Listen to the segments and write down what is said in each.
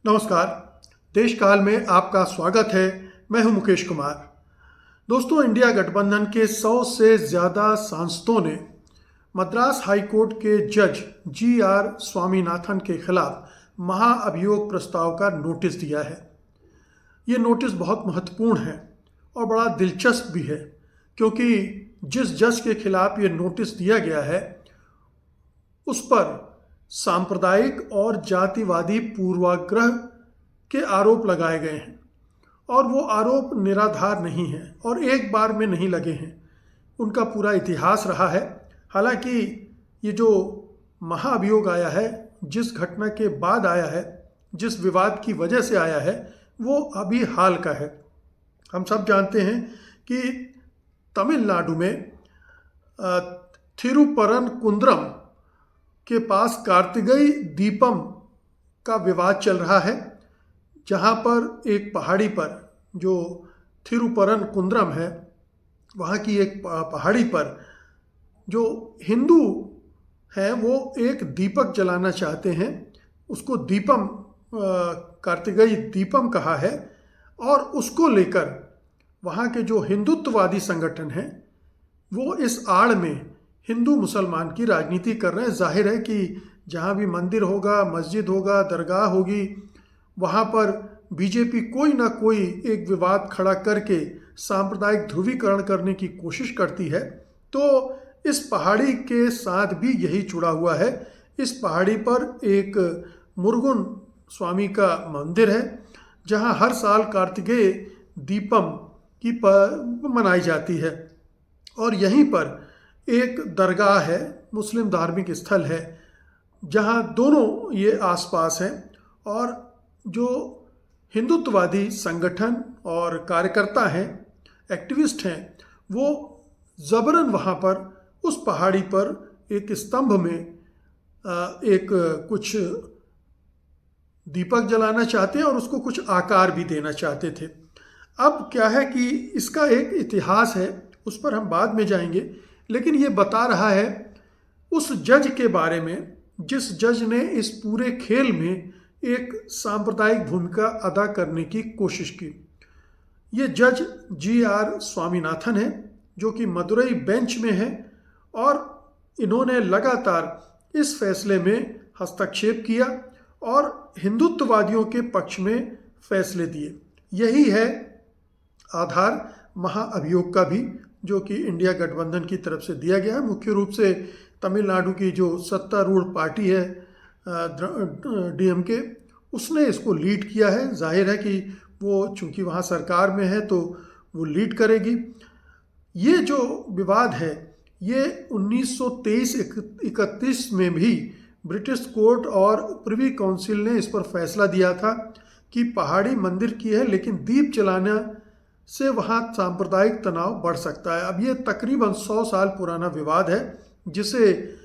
नमस्कार। देश काल में आपका स्वागत है। मैं हूं मुकेश कुमार। दोस्तों, इंडिया गठबंधन के 100 से ज़्यादा सांसदों ने मद्रास हाई कोर्ट के जज GR स्वामीनाथन के खिलाफ महाअभियोग प्रस्ताव का नोटिस दिया है। ये नोटिस बहुत महत्वपूर्ण है और बड़ा दिलचस्प भी है, क्योंकि जिस जज के खिलाफ ये नोटिस दिया गया है उस पर सांप्रदायिक और जातिवादी पूर्वाग्रह के आरोप लगाए गए हैं और वो आरोप निराधार नहीं हैं और एक बार में नहीं लगे हैं। उनका पूरा इतिहास रहा है। हालांकि ये जो महाअभियोग आया है, जिस घटना के बाद आया है, जिस विवाद की वजह से आया है, वो अभी हाल का है। हम सब जानते हैं कि तमिलनाडु में थिरुपरनकुंद्रम के पास कार्तिकेय दीपम का विवाद चल रहा है, जहाँ पर एक पहाड़ी पर, जो थिरुपरनकुंद्रम है, वहाँ की एक पहाड़ी पर जो हिंदू हैं वो एक दीपक जलाना चाहते हैं। उसको दीपम, कार्तिकेय दीपम कहा है, और उसको लेकर वहाँ के जो हिंदुत्ववादी संगठन हैं वो इस आड़ में हिंदू मुसलमान की राजनीति कर रहे हैं। जाहिर है कि जहाँ भी मंदिर होगा, मस्जिद होगा, दरगाह होगी, वहाँ पर बीजेपी कोई ना कोई एक विवाद खड़ा करके सांप्रदायिक ध्रुवीकरण करने की कोशिश करती है। तो इस पहाड़ी के साथ भी यही जुड़ा हुआ है। इस पहाड़ी पर एक मुरुगन स्वामी का मंदिर है, जहाँ हर साल कार्तिकेय दीपम की मनाई जाती है, और यहीं पर एक दरगाह है, मुस्लिम धार्मिक स्थल है, जहाँ दोनों ये आसपास हैं। और जो हिंदुत्ववादी संगठन और कार्यकर्ता हैं, एक्टिविस्ट हैं, वो ज़बरन वहाँ पर उस पहाड़ी पर एक स्तंभ में एक कुछ दीपक जलाना चाहते हैं और उसको कुछ आकार भी देना चाहते थे। अब क्या है कि इसका एक इतिहास है, उस पर हम बाद में जाएंगे, लेकिन ये बता रहा है उस जज के बारे में, जिस जज ने इस पूरे खेल में एक सांप्रदायिक भूमिका अदा करने की कोशिश की। ये जज GR स्वामीनाथन है, जो कि मदुरई बेंच में है, और इन्होंने लगातार इस फैसले में हस्तक्षेप किया और हिंदुत्ववादियों के पक्ष में फैसले दिए। यही है आधार महाअभियोग का भी, जो कि इंडिया गठबंधन की तरफ से दिया गया है। मुख्य रूप से तमिलनाडु की जो सत्तारूढ़ पार्टी है DMK, उसने इसको लीड किया है। जाहिर है कि वो चूंकि वहाँ सरकार में है तो वो लीड करेगी। ये जो विवाद है ये 1923-31 में भी ब्रिटिश कोर्ट और प्रिवी काउंसिल ने इस पर फैसला दिया था कि पहाड़ी मंदिर की है, लेकिन दीप जलाना से वहाँ सांप्रदायिक तनाव बढ़ सकता है। अब ये तकरीबन 100 साल पुराना विवाद है, जिसे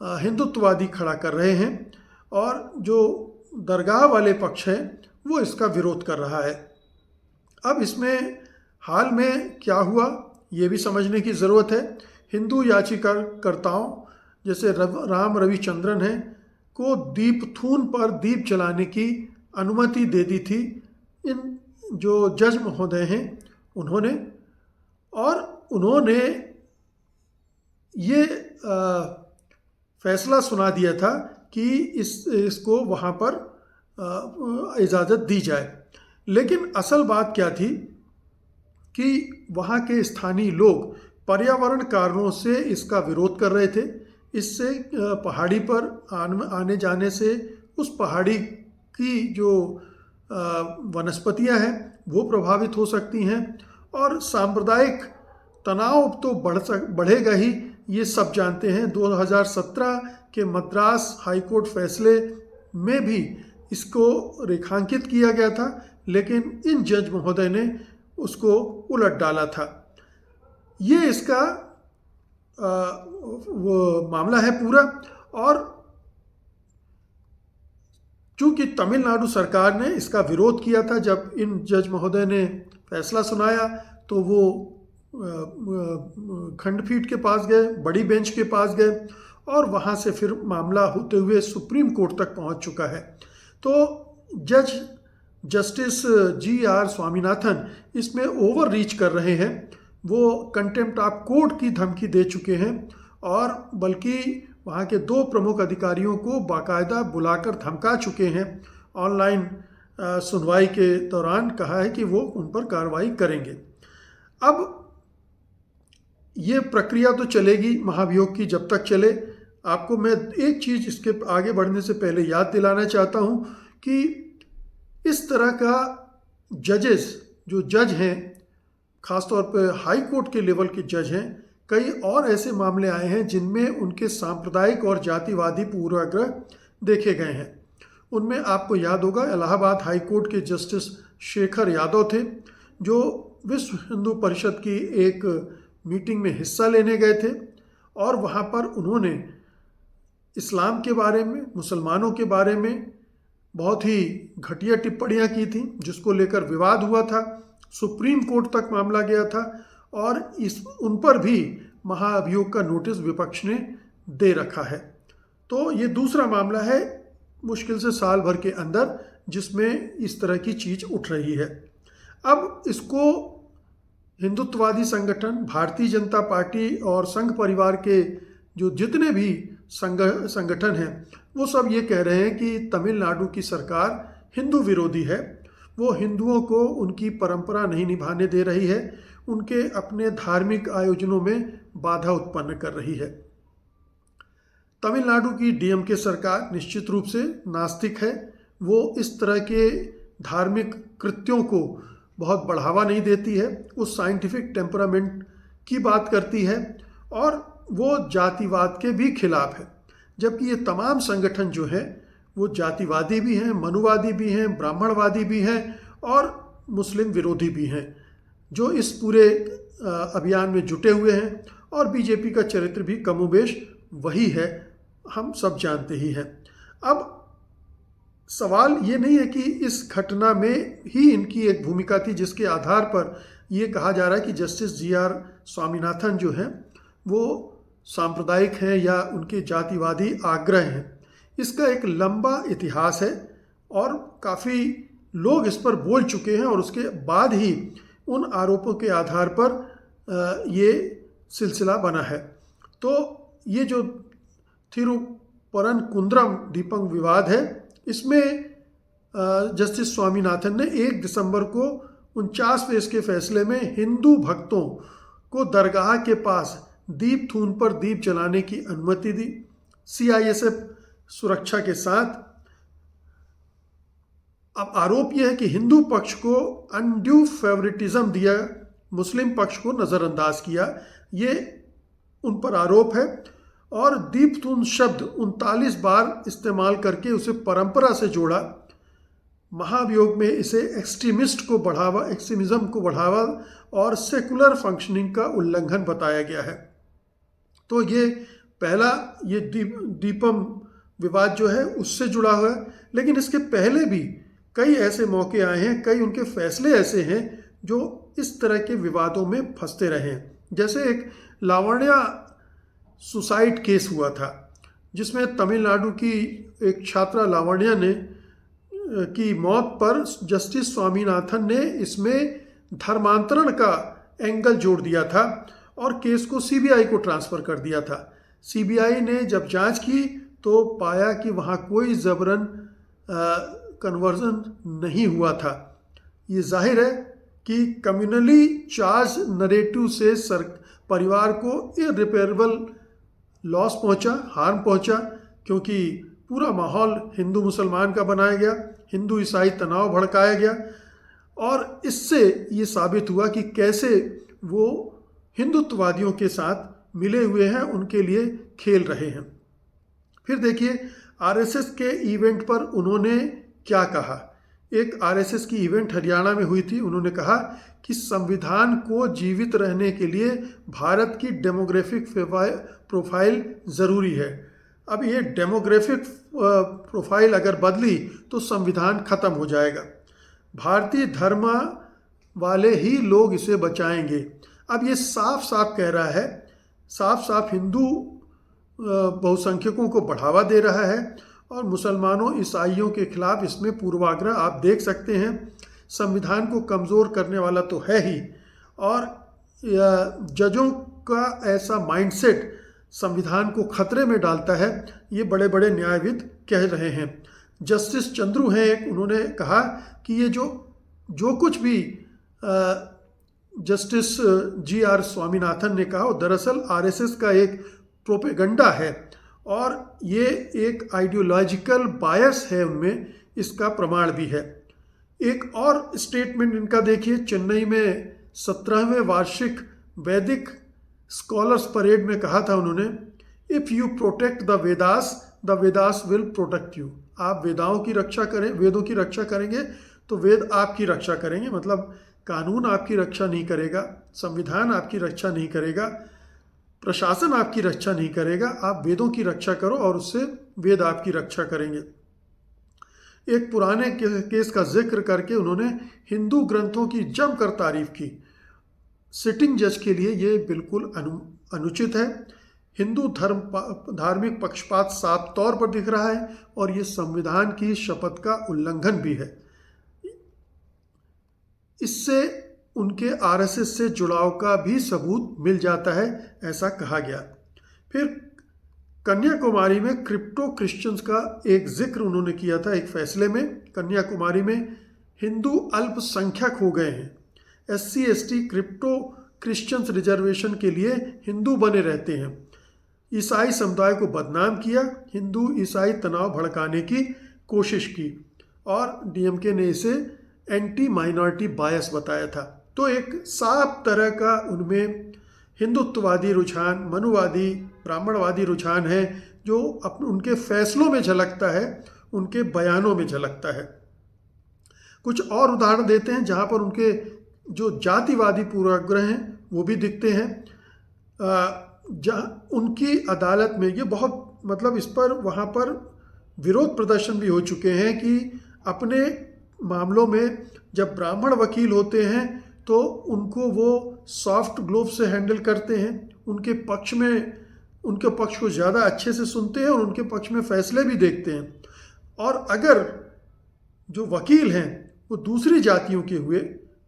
हिंदुत्ववादी खड़ा कर रहे हैं, और जो दरगाह वाले पक्ष हैं वो इसका विरोध कर रहा है। अब इसमें हाल में क्या हुआ ये भी समझने की ज़रूरत है। हिंदू याचिकाकर्ताओं जैसे राम रविचंद्रन हैं को दीपथून पर दीप जलाने की अनुमति दे दी थी इन जो जज महोदय हैं उन्होंने, और उन्होंने ये फैसला सुना दिया था कि इसको वहाँ पर इजाज़त दी जाए। लेकिन असल बात क्या थी कि वहाँ के स्थानीय लोग पर्यावरण कारणों से इसका विरोध कर रहे थे। इससे पहाड़ी पर आने जाने से उस पहाड़ी की जो वनस्पतियां हैं वो प्रभावित हो सकती हैं, और सांप्रदायिक तनाव तो बढ़ेगा ही, ये सब जानते हैं। 2017 के मद्रास हाईकोर्ट फैसले में भी इसको रेखांकित किया गया था, लेकिन इन जज महोदय ने उसको उलट डाला था। ये इसका वो मामला है पूरा। और चूँकि तमिलनाडु सरकार ने इसका विरोध किया था, जब इन जज महोदय ने फैसला सुनाया तो वो खंडपीठ के पास गए, बड़ी बेंच के पास गए, और वहाँ से फिर मामला होते हुए सुप्रीम कोर्ट तक पहुँच चुका है। तो जज जस्टिस GR स्वामीनाथन इसमें ओवर रीच कर रहे हैं। वो कंटेम्प्ट ऑफ कोर्ट की धमकी दे चुके हैं और बल्कि वहाँ के 2 प्रमुख अधिकारियों को बाकायदा बुलाकर धमका चुके हैं। ऑनलाइन सुनवाई के दौरान कहा है कि वो उन पर कार्रवाई करेंगे। अब ये प्रक्रिया तो चलेगी महाभियोग की जब तक चले। आपको मैं एक चीज़ इसके आगे बढ़ने से पहले याद दिलाना चाहता हूँ कि इस तरह का जजेस जो जज हैं, ख़ासतौर पर हाई कोर्ट के लेवल के जज हैं, कई और ऐसे मामले आए हैं जिनमें उनके सांप्रदायिक और जातिवादी पूर्वाग्रह देखे गए हैं। उनमें आपको याद होगा इलाहाबाद हाई कोर्ट के जस्टिस शेखर यादव थे, जो विश्व हिंदू परिषद की एक मीटिंग में हिस्सा लेने गए थे और वहाँ पर उन्होंने इस्लाम के बारे में, मुसलमानों के बारे में बहुत ही घटिया टिप्पणियाँ की थी, जिसको लेकर विवाद हुआ था। सुप्रीम कोर्ट तक मामला गया था और उन पर भी महाअभियोग का नोटिस विपक्ष ने दे रखा है। तो ये दूसरा मामला है मुश्किल से साल भर के अंदर जिसमें इस तरह की चीज़ उठ रही है। अब इसको हिंदुत्ववादी संगठन, भारतीय जनता पार्टी और संघ परिवार के जो जितने भी संगठन हैं वो सब ये कह रहे हैं कि तमिलनाडु की सरकार हिंदू विरोधी है। वो हिंदुओं को उनकी परंपरा नहीं निभाने दे रही है, उनके अपने धार्मिक आयोजनों में बाधा उत्पन्न कर रही है। तमिलनाडु की DMK सरकार निश्चित रूप से नास्तिक है। वो इस तरह के धार्मिक कृत्यों को बहुत बढ़ावा नहीं देती है। वो साइंटिफिक टेम्परामेंट की बात करती है और वो जातिवाद के भी खिलाफ है। जबकि ये तमाम संगठन जो हैं वो जातिवादी भी हैं, मनुवादी भी हैं, ब्राह्मणवादी भी हैं और मुस्लिम विरोधी भी हैं, जो इस पूरे अभियान में जुटे हुए हैं। और BJP का चरित्र भी कमोबेश वही है, हम सब जानते ही हैं। अब सवाल ये नहीं है कि इस घटना में ही इनकी एक भूमिका थी जिसके आधार पर ये कहा जा रहा है कि जस्टिस GR स्वामीनाथन जो हैं वो सांप्रदायिक हैं या उनके जातिवादी आग्रह हैं। इसका एक लंबा इतिहास है और काफ़ी लोग इस पर बोल चुके हैं और उसके बाद ही उन आरोपों के आधार पर ये सिलसिला बना है। तो ये जो थिरुपरनकुंद्रम दीपम विवाद है, इसमें जस्टिस स्वामीनाथन ने 1 दिसंबर को 49वें इसके फैसले में हिंदू भक्तों को दरगाह के पास दीप थून पर दीप जलाने की अनुमति दी, CISF सुरक्षा के साथ। अब आरोप यह है कि हिंदू पक्ष को अनड्यू फेवरेटिज्म दिया, मुस्लिम पक्ष को नज़रअंदाज किया, ये उन पर आरोप है। और दीपथून शब्द 39 बार इस्तेमाल करके उसे परंपरा से जोड़ा। महाभियोग में इसे एक्सट्रीमिज्म को बढ़ावा और सेकुलर फंक्शनिंग का उल्लंघन बताया गया है। तो ये पहला ये दीपम विवाद जो है उससे जुड़ा हुआ है। लेकिन इसके पहले भी कई ऐसे मौके आए हैं, कई उनके फैसले ऐसे हैं जो इस तरह के विवादों में फंसते रहे हैं। जैसे एक लावण्या सुसाइड केस हुआ था जिसमें तमिलनाडु की एक छात्रा लावण्या ने की मौत पर जस्टिस स्वामीनाथन ने इसमें धर्मांतरण का एंगल जोड़ दिया था और केस को CBI को ट्रांसफ़र कर दिया था। CBI ने जब जांच की तो पाया कि वहाँ कोई जबरन कन्वर्जन नहीं हुआ था। ये जाहिर है कि कम्युनली चार्ज नरेटिव से परिवार को इररिपेरेबल लॉस पहुँचा, हार्म पहुँचा, क्योंकि पूरा माहौल हिंदू मुसलमान का बनाया गया, हिंदू ईसाई तनाव भड़काया गया और इससे ये साबित हुआ कि कैसे वो हिंदुत्ववादियों के साथ मिले हुए हैं, उनके लिए खेल रहे हैं। फिर देखिए RSS के इवेंट पर उन्होंने क्या कहा। एक RSS की इवेंट हरियाणा में हुई थी। उन्होंने कहा कि संविधान को जीवित रहने के लिए भारत की डेमोग्राफिक प्रोफाइल ज़रूरी है। अब ये डेमोग्राफिक प्रोफाइल अगर बदली तो संविधान खत्म हो जाएगा। भारतीय धर्म वाले ही लोग इसे बचाएंगे। अब ये साफ साफ कह रहा है, साफ साफ हिंदू बहुसंख्यकों को बढ़ावा दे रहा है और मुसलमानों ईसाइयों के खिलाफ इसमें पूर्वाग्रह आप देख सकते हैं। संविधान को कमज़ोर करने वाला तो है ही, और जजों का ऐसा माइंडसेट संविधान को खतरे में डालता है, ये बड़े बड़े न्यायविद कह रहे हैं। जस्टिस चंद्रू हैं एक, उन्होंने कहा कि ये जो कुछ भी जस्टिस जी.आर. स्वामीनाथन ने कहा वो दरअसल आरएसएस का एक प्रोपेगंडा है, और ये एक आइडियोलॉजिकल बायस है उनमें, इसका प्रमाण भी है। एक और स्टेटमेंट इनका देखिए, चेन्नई में 17वें वार्षिक वैदिक स्कॉलर्स परेड में कहा था उन्होंने, if you protect the Vedas will protect you. आप वेदों की रक्षा करेंगे तो वेद आपकी रक्षा करेंगे। मतलब कानून आपकी रक्षा नहीं करेगा, संविधान आपकी रक्षा नहीं करेगा, प्रशासन आपकी रक्षा नहीं करेगा, आप वेदों की रक्षा करो और उससे वेद आपकी रक्षा करेंगे। एक पुराने केस का जिक्र करके उन्होंने हिंदू ग्रंथों की जमकर तारीफ की। सिटिंग जज के लिए ये बिल्कुल अनुचित है। हिंदू धार्मिक पक्षपात साफ तौर पर दिख रहा है, और ये संविधान की शपथ का उल्लंघन भी है। इससे उनके आरएसएस से जुड़ाव का भी सबूत मिल जाता है, ऐसा कहा गया। फिर कन्याकुमारी में क्रिप्टो क्रिश्चियंस का एक जिक्र उन्होंने किया था एक फैसले में। कन्याकुमारी में हिंदू अल्पसंख्यक हो गए हैं। SC ST crypto Christians reservation के लिए हिंदू बने रहते हैं। ईसाई समुदाय को बदनाम किया, हिंदू ईसाई तनाव भड़काने की कोशिश की, और डीएमके ने इसे एंटी माइनॉरिटी बायस बताया था। तो एक साफ तरह का उनमें हिंदुत्ववादी रुझान, मनुवादी, ब्राह्मणवादी रुझान है, जो उनके फैसलों में झलकता है, उनके बयानों में झलकता है। कुछ और उदाहरण देते हैं जहाँ पर उनके जो जातिवादी पूर्वाग्रह हैं वो भी दिखते हैं। जहाँ उनकी अदालत में ये बहुत मतलब इस पर वहाँ पर विरोध प्रदर्शन भी हो चुके हैं कि अपने मामलों में जब ब्राह्मण वकील होते हैं तो उनको वो सॉफ्ट ग्लोव से हैंडल करते हैं, उनके पक्ष को ज़्यादा अच्छे से सुनते हैं और उनके पक्ष में फैसले भी देखते हैं। और अगर जो वकील हैं वो दूसरी जातियों के हुए,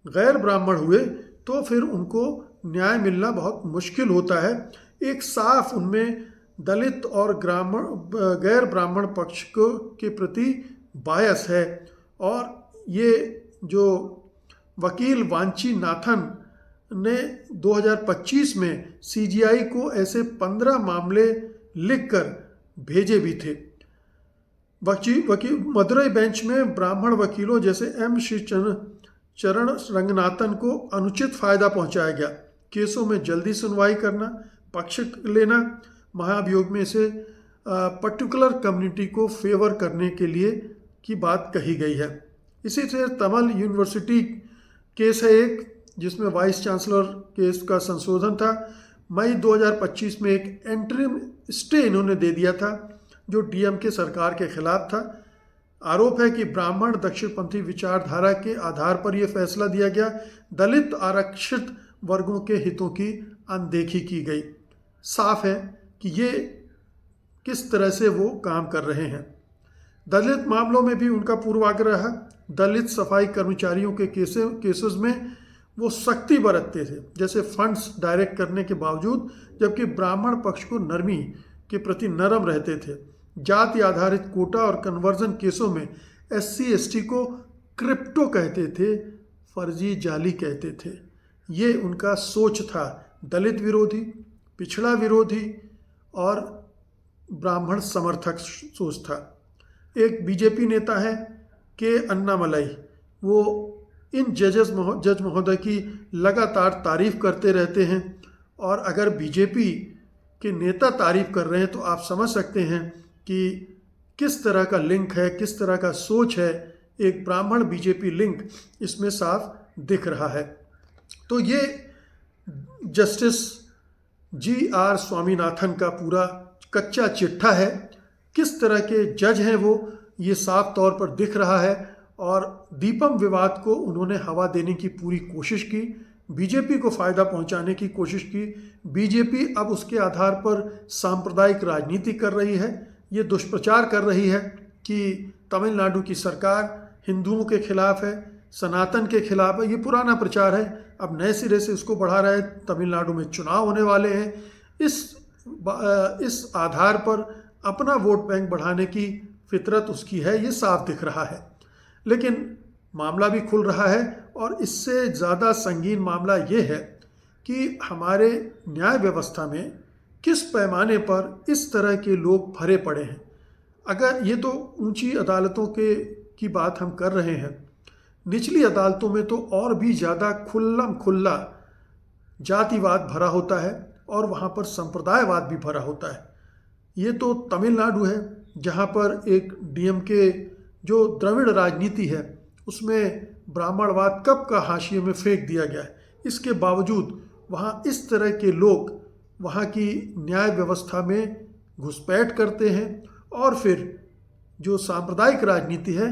गैर ब्राह्मण हुए, तो फिर उनको न्याय मिलना बहुत मुश्किल होता है। एक साफ उनमें दलित और गैर ब्राह्मण पक्ष के प्रति बायस है। और ये जो वकील वांची नाथन ने 2025 में CGI को ऐसे 15 मामले लिखकर भेजे भी थे। मदुरई बेंच में ब्राह्मण वकीलों जैसे M श्री चरण रंगनाथन को अनुचित फायदा पहुंचाया गया। केसों में जल्दी सुनवाई करना, पक्ष लेना, महाभियोग में इसे पर्टिकुलर कम्युनिटी को फेवर करने के लिए की बात कही गई है। इसी तरह तमिल यूनिवर्सिटी केस है एक, जिसमें वाइस चांसलर केस का संशोधन था। मई 2025 में एक एंटरिम स्टे इन्होंने दे दिया था जो DMK सरकार के खिलाफ था। आरोप है कि ब्राह्मण दक्षिणपंथी विचारधारा के आधार पर यह फैसला दिया गया। दलित आरक्षित वर्गों के हितों की अनदेखी की गई। साफ है कि ये किस तरह से वो काम कर रहे हैं। दलित मामलों में भी उनका पूर्वाग्रह है। दलित सफाई कर्मचारियों के केसेस में वो सख्ती बरतते थे, जैसे फंड्स डायरेक्ट करने के बावजूद, जबकि ब्राह्मण पक्ष को नरमी के प्रति नरम रहते थे। जाति आधारित कोटा और कन्वर्जन केसों में SC ST को क्रिप्टो कहते थे, फर्जी जाली कहते थे। ये उनका सोच था, दलित विरोधी, पिछड़ा विरोधी और ब्राह्मण समर्थक सोच था। एक BJP नेता है के अन्नामलाई, वो इन जज महोदय की लगातार तारीफ करते रहते हैं। और अगर BJP के नेता तारीफ कर रहे हैं तो आप समझ सकते हैं कि किस तरह का लिंक है, किस तरह का सोच है। एक ब्राह्मण BJP लिंक इसमें साफ दिख रहा है। तो ये जस्टिस GR स्वामीनाथन का पूरा कच्चा चिट्ठा है। किस तरह के जज हैं वो, ये साफ तौर पर दिख रहा है। और दीपम विवाद को उन्होंने हवा देने की पूरी कोशिश की, BJP को फ़ायदा पहुंचाने की कोशिश की। BJP अब उसके आधार पर सांप्रदायिक राजनीति कर रही है, ये दुष्प्रचार कर रही है कि तमिलनाडु की सरकार हिंदुओं के खिलाफ है, सनातन के खिलाफ है। ये पुराना प्रचार है, अब नए सिरे से इसको बढ़ा रहा है। तमिलनाडु में चुनाव होने वाले हैं, इस आधार पर अपना वोट बैंक बढ़ाने की फितरत उसकी है, ये साफ दिख रहा है। लेकिन मामला भी खुल रहा है, और इससे ज़्यादा संगीन मामला ये है कि हमारे न्याय व्यवस्था में किस पैमाने पर इस तरह के लोग भरे पड़े हैं। अगर ये तो ऊंची अदालतों की बात हम कर रहे हैं, निचली अदालतों में तो और भी ज़्यादा खुल्लम खुल्ला जातिवाद भरा होता है, और वहाँ पर संप्रदायवाद भी भरा होता है। ये तो तमिलनाडु है, जहाँ पर एक डीएमके जो द्रविड़ राजनीति है उसमें ब्राह्मणवाद कब का हाशिए में फेंक दिया गया है। इसके बावजूद वहाँ इस तरह के लोग वहाँ की न्याय व्यवस्था में घुसपैठ करते हैं, और फिर जो सांप्रदायिक राजनीति है,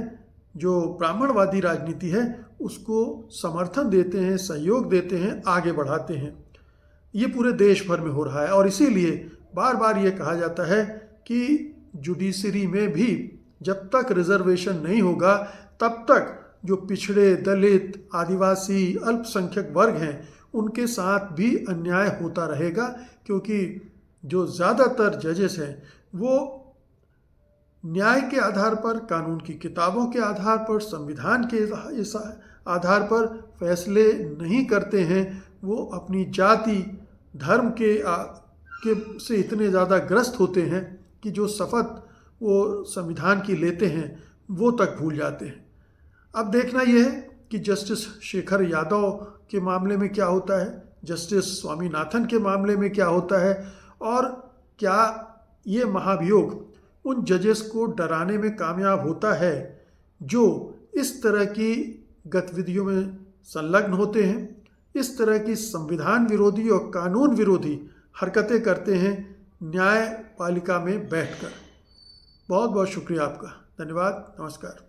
जो ब्राह्मणवादी राजनीति है, उसको समर्थन देते हैं, सहयोग देते हैं, आगे बढ़ाते हैं। ये पूरे देश भर में हो रहा है, और इसीलिए बार बार ये कहा जाता है कि जुडिशरी में भी जब तक रिजर्वेशन नहीं होगा तब तक जो पिछड़े, दलित, आदिवासी, अल्पसंख्यक वर्ग हैं उनके साथ भी अन्याय होता रहेगा, क्योंकि जो ज़्यादातर जजेस हैं वो न्याय के आधार पर, कानून की किताबों के आधार पर, संविधान के आधार पर फैसले नहीं करते हैं। वो अपनी जाति, धर्म के से इतने ज़्यादा ग्रस्त होते हैं कि जो शपथ वो संविधान की लेते हैं वो तक भूल जाते हैं। अब देखना यह है कि जस्टिस शेखर यादव के मामले में क्या होता है, जस्टिस स्वामीनाथन के मामले में क्या होता है, और क्या ये महाभियोग उन जजेस को डराने में कामयाब होता है जो इस तरह की गतिविधियों में संलग्न होते हैं, इस तरह की संविधान विरोधी और कानून विरोधी हरकतें करते हैं न्यायपालिका में बैठकर। बहुत बहुत शुक्रिया आपका, धन्यवाद, नमस्कार।